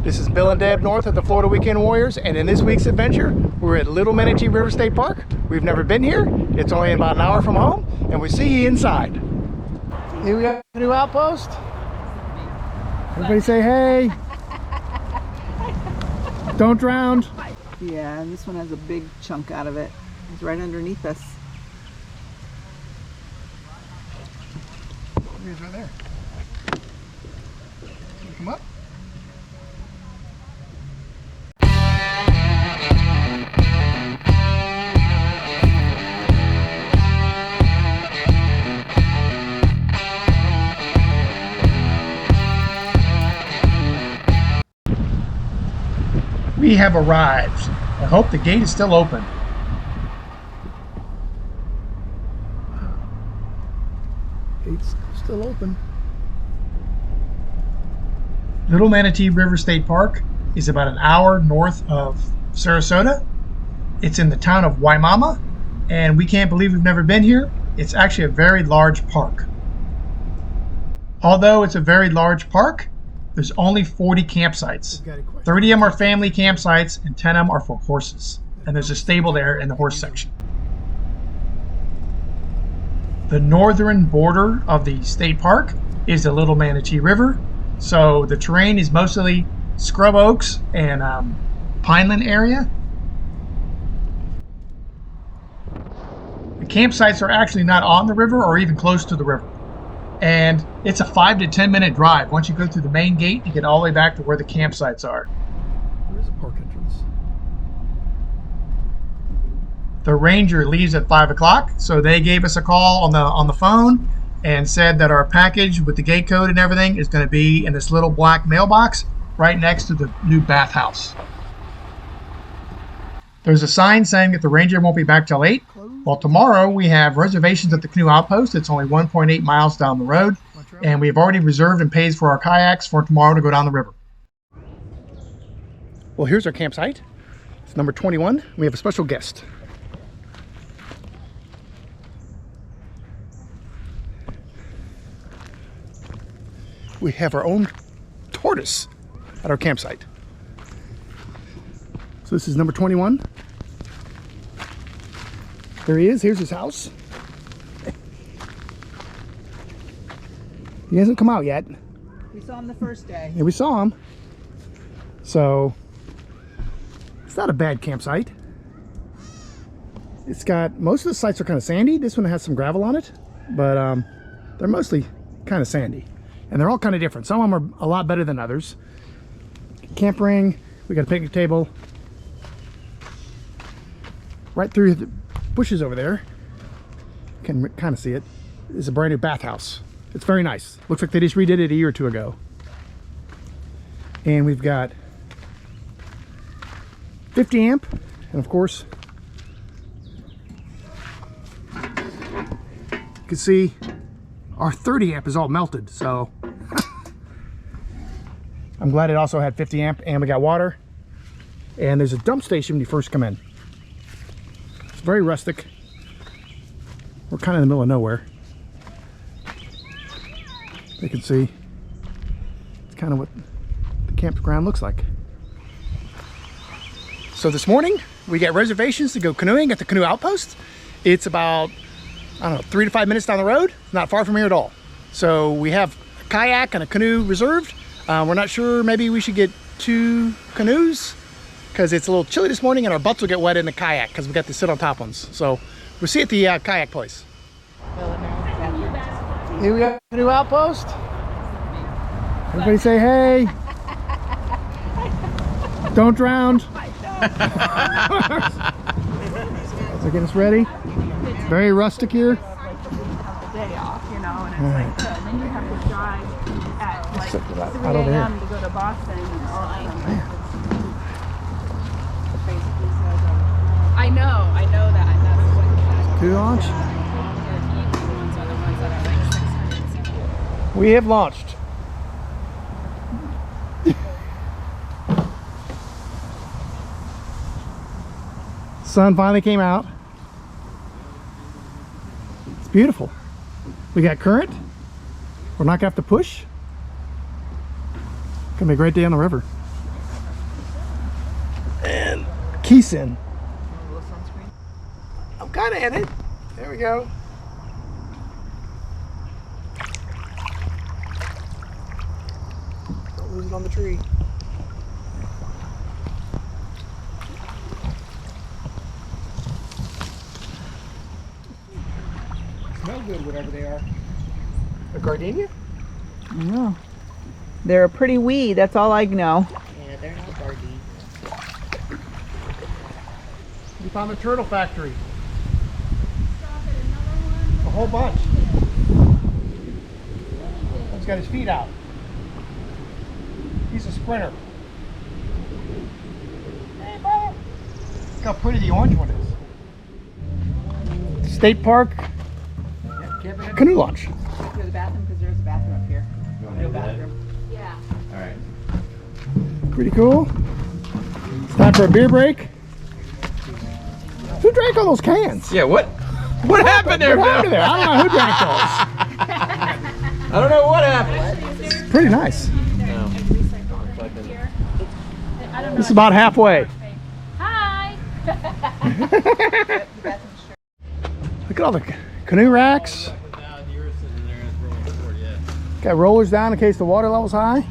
This is Bill and Deb North at the Florida Weekend Warriors, and in this week's adventure, we're at Little Manatee River State Park. We've never been here. It's only about an hour from home, and we see you inside. Here we got Canoe Outpost. Everybody say hey. Don't drown. Yeah, and this one has a big chunk out of it. It's right underneath us. He's right there. Can you come up? We have arrived. I hope the gate is still open. Gate's still open. Little Manatee River State Park is about an hour north of Sarasota. It's in the town of Wimauma, and we can't believe we've never been here. It's actually a very large park. Although it's a very large park, there's only 40 campsites. 30 of them are family campsites and 10 of them are for horses. And there's a stable there in the horse section. The northern border of the state park is the Little Manatee River. So the terrain is mostly scrub oaks and pineland area. The campsites are actually not on the river or even close to the river. And it's a 5 to 10 minute drive. Once you go through the main gate, you get all the way back to where the campsites are. There's a park entrance. The ranger leaves at 5 o'clock, so they gave us a call on the phone and said that our package with the gate code and everything is going to be in this little black mailbox right next to the new bathhouse. There's a sign saying that the ranger won't be back till 8. Well, tomorrow we have reservations at the Canoe Outpost. It's only 1.8 miles down the road, and we've already reserved and paid for our kayaks for tomorrow to go down the river. Well, here's our campsite. It's number 21. We have a special guest. We have our own tortoise at our campsite. So this is number 21. There he is. Here's his house. He hasn't come out yet. We saw him the first day. Yeah, we saw him. So it's not a bad campsite. It's got, most of the sites are kind of sandy. This one has some gravel on it, but they're mostly kind of sandy. And they're all kind of different. Some of them are a lot better than others. Camp ring. We got a picnic table. Right through the bushes over there, can kind of see it, is a brand new bathhouse. It's very nice. Looks like they just redid it a year or two ago. And we've got 50 amp, and of course, you can see our 30 amp is all melted, so I'm glad it also had 50 amp, and we got water. And there's a dump station when you first come in. Very rustic. We're kind of in the middle of nowhere. You can see it's kind of what the campground looks like. So this morning we get reservations to go canoeing at the Canoe Outpost. It's about, I don't know, 3 to 5 minutes down the road. Not far from here at all. So we have a kayak and a canoe reserved. We're not sure, maybe we should get 2 canoes, because it's a little chilly this morning and our butts will get wet in the kayak because we got to sit on top ones. So we'll see you at the kayak place. Here we got Canoe Outpost. Everybody say hey. Don't drown. So getting us ready. It's very rustic here. Day off, you know, and it's like good. And then you have to drive at like 3 a.m. to go to Boston and all that. I know that. That's what To launch. We have launched. Sun finally came out. It's beautiful. We got current. We're not gonna have to push. Gonna be a great day on the river. Keeson. A little sunscreen. I'm kind of in it. There we go. Don't lose it on the tree. Smell good, whatever they are. A gardenia? I know. They're a pretty weed, that's all I know. Yeah, they're not gardenia. We found the turtle factory. A whole bunch. He's got his feet out. He's a sprinter. Hey, brother. Look how pretty the orange one is. State Park canoe launch. Go to the bathroom because there's a bathroom up here. You want to do that? Yeah. All right. Pretty cool. It's time for a beer break. Who drank all those cans? Yeah, what happened there, What Bill? happened there? I don't know who drank those. I don't know what happened. It's pretty nice. No. This is about halfway. Hi. Look at all the canoe racks. Got rollers down in case the water level's high.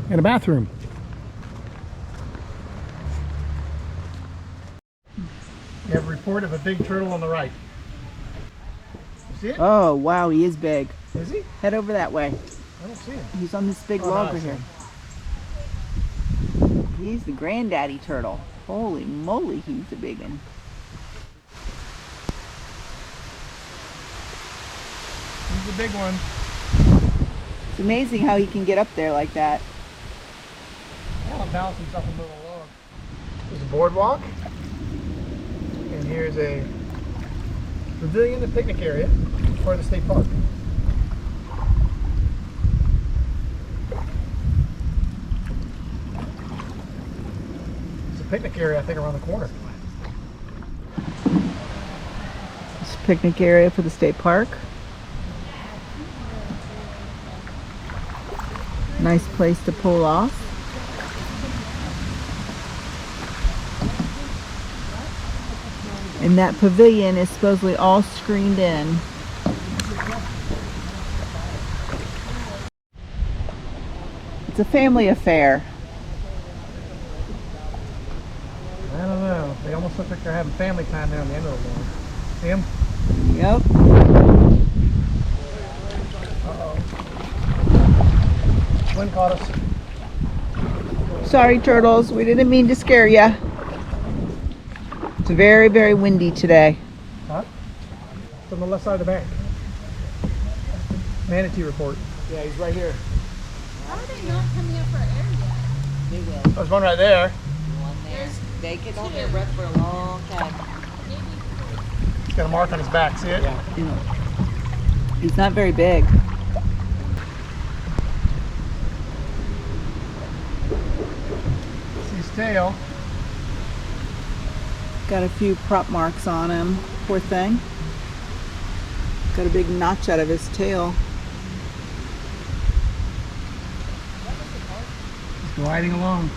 And a bathroom. We have a report of a big turtle on the right. You see it? Oh, wow, he is big. Is he? Head over that way. I don't see him. He's on this big Oh, no, log I right see here. him. He's the granddaddy turtle. Holy moly, he's a big one. He's a big one. It's amazing how he can get up there like that. I'll balance himself on the little log. There's a boardwalk. And here's a pavilion and picnic area for the state park. There's a picnic area, I think, around the corner. It's a picnic area for the state park. Nice place to pull off. And that pavilion is supposedly all screened in. It's a family affair. I don't know. They almost look like they're having family time there on the end of the lawn. See them? Yep. Uh-oh. Wind caught us. Sorry, turtles. We didn't mean to scare ya. It's very, very windy today. Huh? It's on the left side of the bank. Manatee report. Yeah, he's right here. How are they not coming up for air yet? They will. There's one right there. One there. They get on their breath for a long time. He's got a mark on his back. See it? Yeah. He's not very big. See his tail. Got a few prop marks on him. Poor thing. Got a big notch out of his tail. He's gliding along.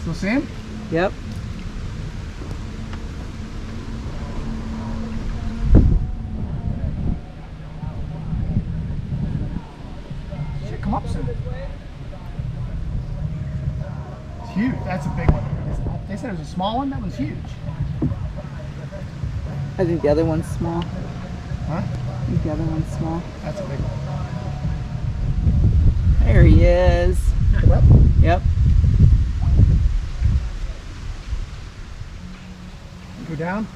Still see him? Yep. Should come up soon. It's huge. That's a big one. They said it was a small one. That one's huge. I think the other one's small. Huh? I think the other one's small. That's a big one. There he is. Come up. Yep. Go down.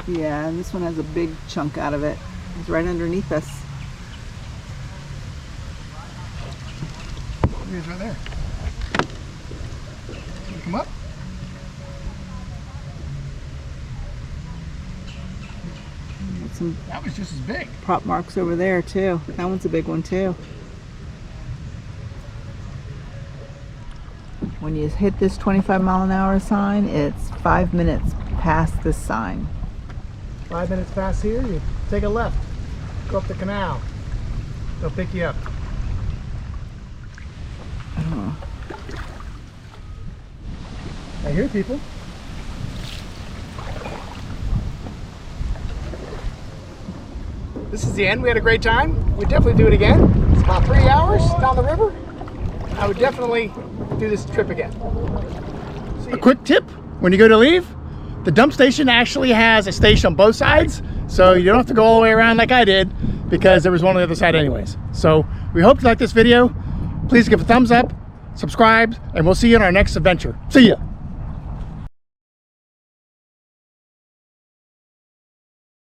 Yeah, and this one has a big chunk out of it. It's right underneath us. He is right there. Can you come up? Got some That was just as big. prop marks over there too. That one's a big one too. When you hit this 25-mile-an-hour sign, it's 5 minutes past this sign. 5 minutes past here, you take a left. Go up the canal. They'll pick you up. I hear people. This is the end. We had a great time. We'd definitely do it again. It's about 3 hours down the river. I would definitely do this trip again. A quick tip, when you go to leave, the dump station actually has a station on both sides, so you don't have to go all the way around like I did, because there was one on the other side anyways. So we hope you like this video. Please give a thumbs up, subscribe, and we'll see you in our next adventure. See ya.